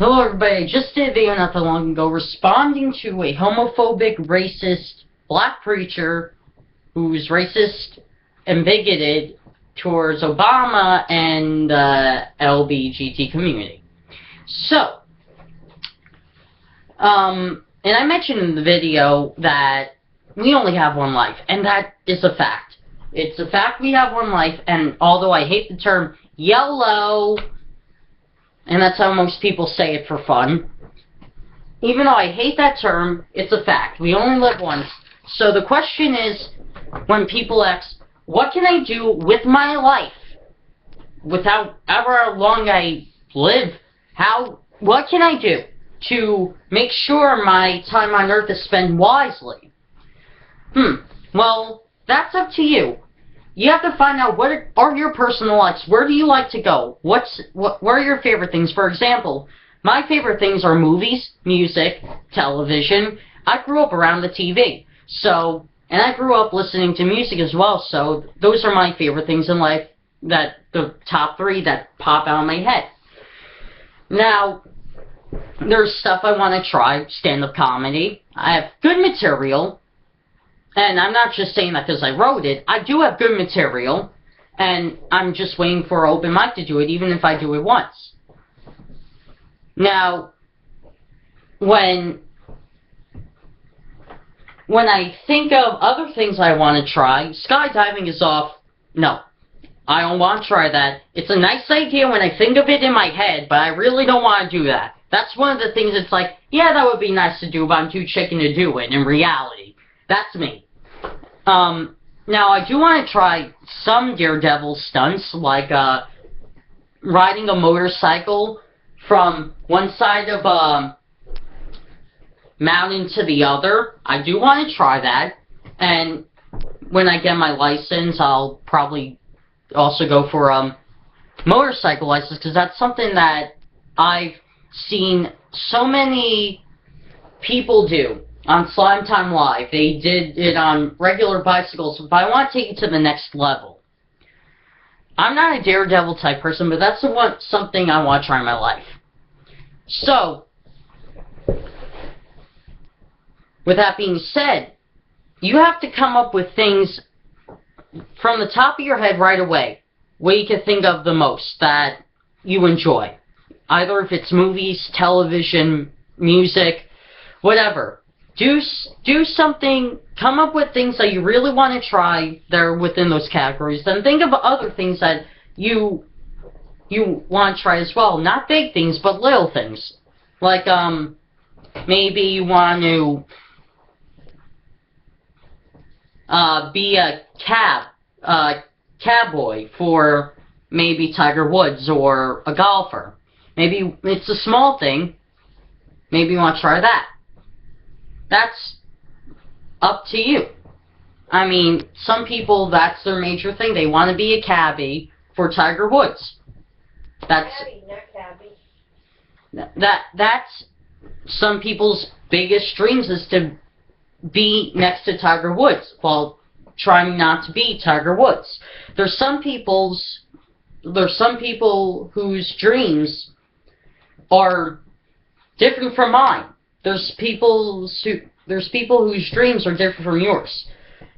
Hello everybody, I just did a video not that long ago responding to a homophobic, racist, black preacher who's racist and bigoted towards Obama and the LGBT community. So, and I mentioned in the video that we only have one life, and that is a fact. It's a fact we have one life, and although I hate the term YOLO, and that's how most people say it for fun, even though I hate that term, it's a fact. We only live once. So the question is, when people ask, what can I do with my life without however long I live, what can I do to make sure my time on earth is spent wisely? Well, that's up to you. You have to find out what are your personal likes. Where do you like to go? What are your favorite things? For example, my favorite things are movies, music, television. I grew up around the TV. So, and I grew up listening to music as well. So, those are my favorite things in life, the top three that pop out of my head. Now, there's stuff I want to try, stand-up comedy. I have good material. And I'm not just saying that because I wrote it. I do have good material, and I'm just waiting for an open mic to do it, even if I do it once. Now, when I think of other things I want to try, skydiving is off. No, I don't want to try that. It's a nice idea when I think of it in my head, but I really don't want to do that. That's one of the things it's like, yeah, that would be nice to do, but I'm too chicken to do it in reality. That's me. Now, I do want to try some daredevil stunts, like riding a motorcycle from one side of a mountain to the other. I do want to try that, and when I get my license, I'll probably also go for a motorcycle license, because that's something that I've seen so many people do. On Slime Time Live, they did it on regular bicycles, but I want to take it to the next level. I'm not a daredevil type person, but that's something I want to try in my life. So, with that being said, you have to come up with things from the top of your head right away, what you can think of the most that you enjoy. Either if it's movies, television, music, whatever. Do something, come up with things that you really want to try that are within those categories. Then think of other things that you want to try as well. Not big things, but little things. Like, maybe you want to be a cowboy for maybe Tiger Woods or a golfer. Maybe it's a small thing. Maybe you want to try that. That's up to you. I mean, some people, that's their major thing. They want to be a cabbie for Tiger Woods. That's cabbie, not cabbie. That's some people's biggest dreams, is to be next to Tiger Woods while trying not to be Tiger Woods. There's some people whose dreams are different from mine. There's people whose dreams are different from yours.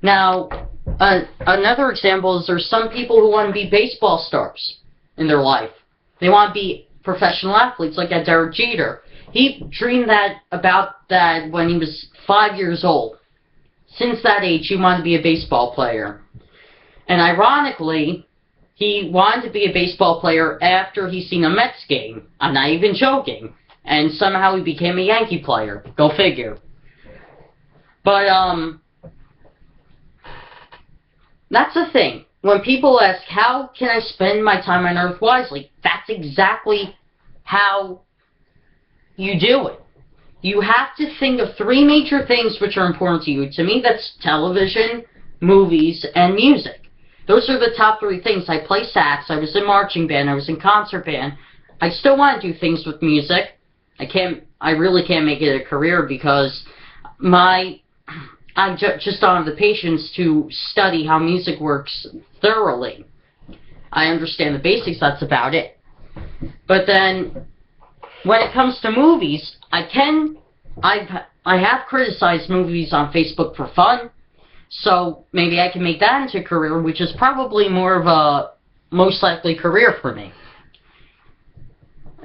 Now, another example is there's some people who want to be baseball stars in their life. They want to be professional athletes, like a Derek Jeter. He dreamed about that when he was 5 years old. Since that age, he wanted to be a baseball player. And ironically, he wanted to be a baseball player after he seen a Mets game. I'm not even joking. And somehow he became a Yankee player. Go figure. But, that's the thing. When people ask, how can I spend my time on Earth wisely? That's exactly how you do it. You have to think of three major things which are important to you. To me, that's television, movies, and music. Those are the top three things. I play sax, I was in marching band, I was in concert band. I still want to do things with music. I really can't make it a career because I just don't have the patience to study how music works thoroughly. I understand the basics, that's about it. But then, when it comes to movies, I have criticized movies on Facebook for fun, so maybe I can make that into a career, which is probably more of a most likely career for me.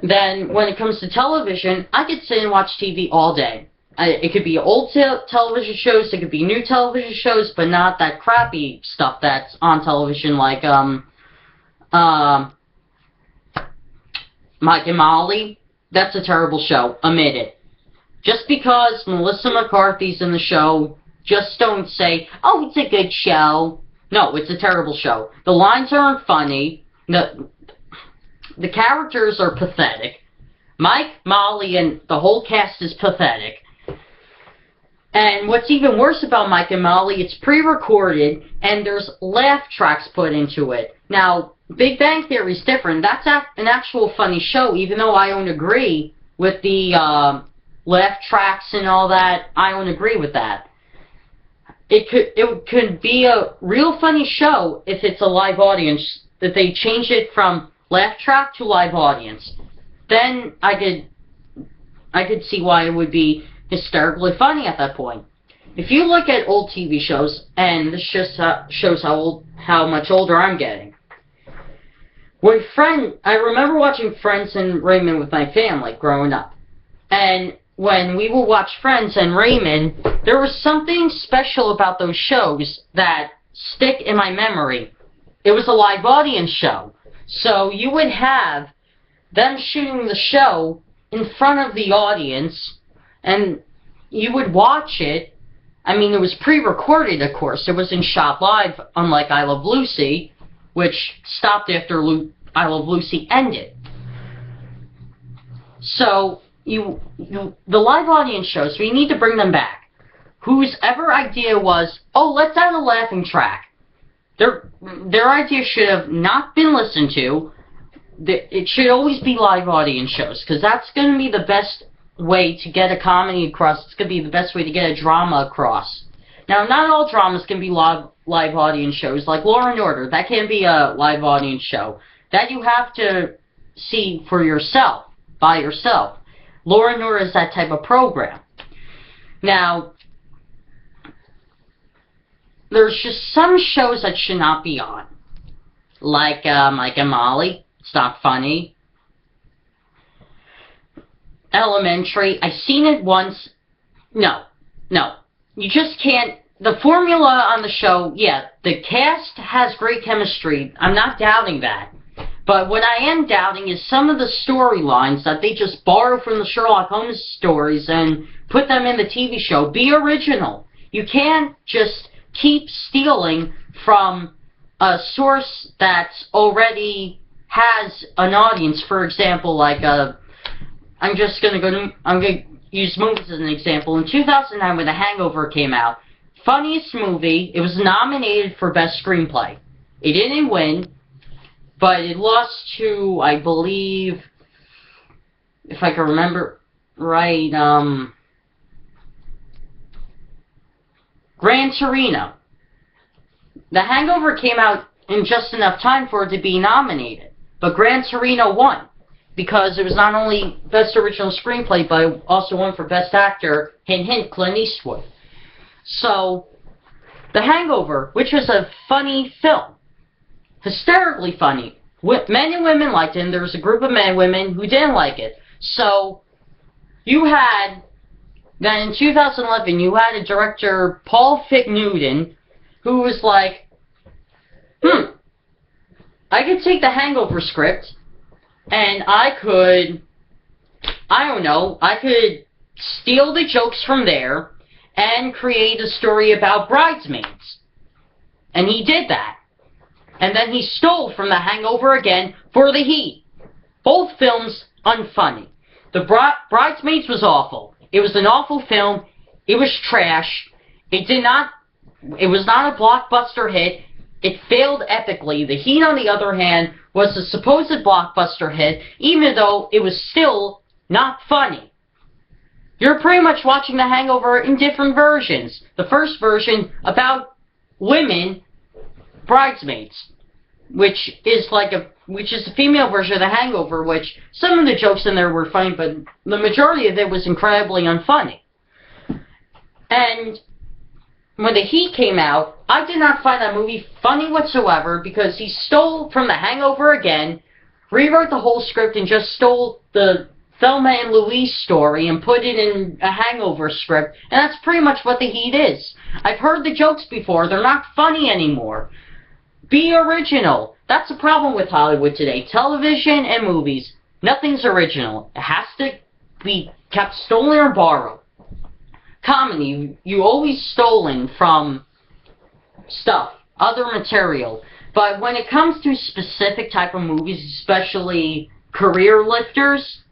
Then, when it comes to television, I could sit and watch TV all day. It could be old television shows, it could be new television shows, but not that crappy stuff that's on television like, Mike and Molly. That's a terrible show. Admit it. Just because Melissa McCarthy's in the show, just don't say, oh, it's a good show. No, it's a terrible show. The lines aren't funny. The characters are pathetic. Mike, Molly, and the whole cast is pathetic. And what's even worse about Mike and Molly, it's pre-recorded, and there's laugh tracks put into it. Now, Big Bang Theory is different. That's an actual funny show, even though I don't agree with the laugh tracks and all that. I don't agree with that. It could be a real funny show if it's a live audience, that they change it from laugh track to live audience. Then I could see why it would be hysterically funny at that point. If you look at old TV shows, and this just shows how much older I'm getting. I remember watching Friends and Raymond with my family growing up. And when we would watch Friends and Raymond, there was something special about those shows that stick in my memory. It was a live audience show. So you would have them shooting the show in front of the audience, and you would watch it. I mean, it was pre-recorded, of course. It wasn't shot live, unlike I Love Lucy, which stopped after I Love Lucy ended. So, the live audience shows, we need to bring them back. Whose ever idea was, oh, let's add a laughing track. Their idea should have not been listened to. It should always be live audience shows, because that's going to be the best way to get a comedy across. It's going to be the best way to get a drama across. Now, not all dramas can be live audience shows, like Law and Order. That can't be a live audience show. That you have to see for yourself, by yourself. Law and Order is that type of program. Now, there's just some shows that should not be on. Like Mike and Molly. It's not funny. Elementary. I've seen it once. No. You just can't. The formula on the show, yeah, the cast has great chemistry. I'm not doubting that. But what I am doubting is some of the storylines that they just borrow from the Sherlock Holmes stories and put them in the TV show. Be original. You can't just keep stealing from a source that's already has an audience. For example, like I'm gonna use movies as an example. In 2009, when The Hangover came out, funniest movie. It was nominated for Best Screenplay. It didn't win, but it lost to, I believe, if I can remember right, Gran Torino. The Hangover came out in just enough time for it to be nominated, but Gran Torino won, because it was not only Best Original Screenplay, but it also won for Best Actor, hint hint, Clint Eastwood. So, The Hangover, which was a funny film, hysterically funny, men and women liked it, and there was a group of men and women who didn't like it. So, you had, then in 2011, you had a director, Paul Fick-Newton, who was like, I could take the Hangover script, and I could steal the jokes from there, and create a story about bridesmaids. And he did that. And then he stole from The Hangover again for The Heat. Both films unfunny. The Bridesmaids was awful. It was an awful film. It was trash. It was not a blockbuster hit. It failed epically. The Heat, on the other hand, was a supposed blockbuster hit, even though it was still not funny. You're pretty much watching The Hangover in different versions. The first version about women, bridesmaids. which is the female version of The Hangover, which some of the jokes in there were funny, but the majority of it was incredibly unfunny. And when The Heat came out, I did not find that movie funny whatsoever because he stole from The Hangover again, rewrote the whole script, and just stole the Thelma and Louise story and put it in a Hangover script, and that's pretty much what The Heat is. I've heard the jokes before, they're not funny anymore. Be original. That's the problem with Hollywood today. Television and movies, nothing's original. It has to be kept stolen or borrowed. Comedy, you always stolen from stuff, other material. But when it comes to specific type of movies, especially career lifters,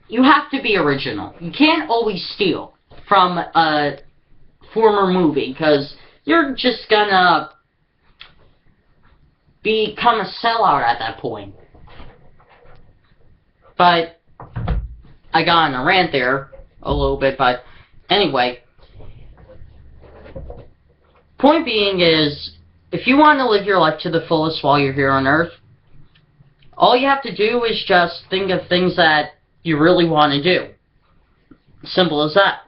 you have to be original. You can't always steal from a former movie, because you're just gonna become a sellout at that point. But I got on a rant there a little bit, but anyway. Point being is, if you want to live your life to the fullest while you're here on Earth, all you have to do is just think of things that you really want to do. Simple as that.